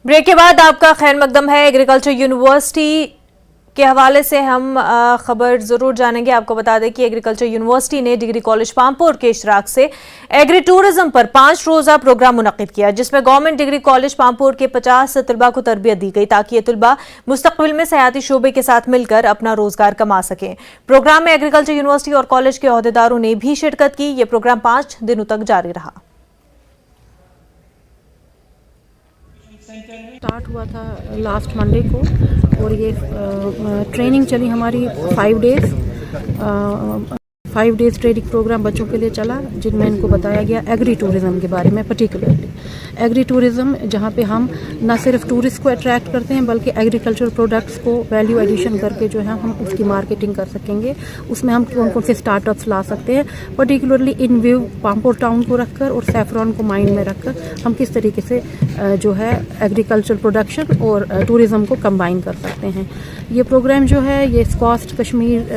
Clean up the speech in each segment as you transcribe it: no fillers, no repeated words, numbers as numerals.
Break के बाद आपका खैर मकदम है। एग्रीकल्चर यूनिवर्सिटी के हवाले से हम खबर जरूर जानेंगे। आपको बता दें कि एग्रीकल्चर यूनिवर्सिटी ने डिग्री कॉलेज पामपुर के इशराक से एग्री टूरिज्म पर 5 रोजा प्रोग्राम मुनक्किद किया, जिसमें गवर्नमेंट डिग्री कॉलेज पामपुर के 50 तलबा को तरबियत दी गई ताकि ये तलबा मुस्तकबिल में सयाहती शोबे के साथ मिलकर अपना रोजगार कमा सकें। प्रोग्राम में एग्रीकल्चर यूनिवर्सिटी और कॉलेज के ओहदेदारों ने भी शिरकत की। यह प्रोग्राम 5 दिनों तक जारी रहा। स्टार्ट हुआ था लास्ट मंडे को और ये ट्रेनिंग चली हमारी 5 डेज ट्रेनिंग प्रोग्राम बच्चों के लिए चला, जिनमें इनको बताया गया एग्री टूरिज़्म के बारे में। पर्टिकुलरली एग्री टूरिज़्म, जहाँ पे हम न सिर्फ टूरिस्ट को अट्रैक्ट करते हैं बल्कि एग्रीकल्चर प्रोडक्ट्स को वैल्यू एडिशन करके जो है हम उसकी मार्केटिंग कर सकेंगे। उसमें हम कौन कौन से स्टार्टअप्स ला सकते हैं, particularly in view Pampore town को रखकर और सैफरॉन को माइंड में रखकर हम किस तरीके से जो है एग्रीकल्चर प्रोडक्शन और टूरिज़्म को कंबाइन कर सकते हैं। ये प्रोग्राम जो है ये स्कॉस्ट कश्मीर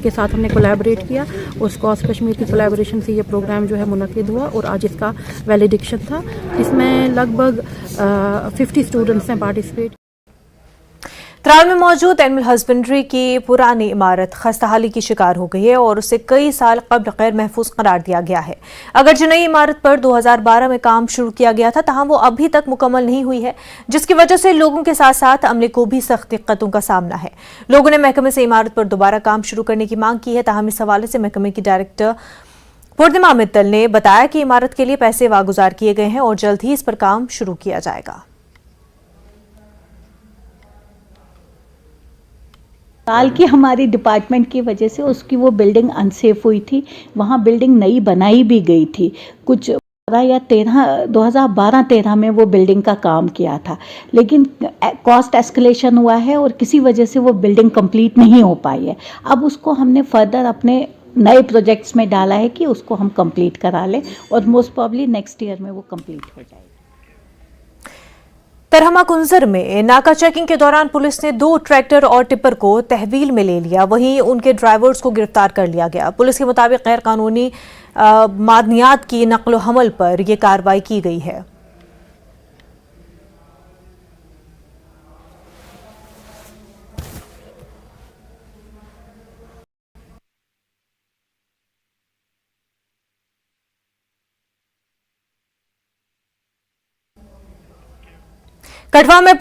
के साथ हमने कोलैबोरेट किया और स्कॉस्ट कश्मीर की कोलैबोरेशन से ये प्रोग्राम जो है मुनक्किद हुआ और आज इसका वैलिडिक्शन था। इसमें लगभग 50 स्टूडेंट्स ने पार्टिसिपेट। त्राल में मौजूद एनिमल हस्बेंड्री की पुरानी इमारत खस्ताहाली की शिकार हो गई है और उसे कई साल कब्ल गैर महफूज करार दिया गया है। अगरचे नई इमारत पर 2012 में काम शुरू किया गया था, तहां वो अभी तक मुकम्मल नहीं हुई है, जिसकी वजह से लोगों के साथ साथ अमले को भी सख्त दिक्कतों का सामना है। लोगों ने महकमे से इमारत पर दोबारा काम शुरू करने की मांग की है। ताहम इस हवाले से महकमे की डायरेक्टर पूर्णिमा मित्तल ने बताया कि इमारत के लिए पैसे वागुजार किए गए हैं और जल्द ही इस पर काम शुरू किया जाएगा। साल की हमारी डिपार्टमेंट की वजह से उसकी वो बिल्डिंग अनसेफ हुई थी। वहाँ बिल्डिंग नई बनाई भी गई थी, कुछ 2012-13 में वो बिल्डिंग का काम किया था, लेकिन कॉस्ट एस्केलेशन हुआ है और किसी वजह से वो बिल्डिंग कंप्लीट नहीं हो पाई है। अब उसको हमने फर्दर अपने नए प्रोजेक्ट्स में डाला है कि उसको हम कंप्लीट करा लें और मोस्ट प्रॉब्ली नेक्स्ट ईयर में वो कंप्लीट हो जाएगी। तरहमा कुंजर में नाका चेकिंग के दौरान पुलिस ने 2 ट्रैक्टर और टिप्पर को तहवील में ले लिया, वहीं उनके ड्राइवर्स को गिरफ्तार कर लिया गया। पुलिस के मुताबिक गैर कानूनी मादनियात की नकलो हमल पर यह कार्रवाई की गई है। कठवा में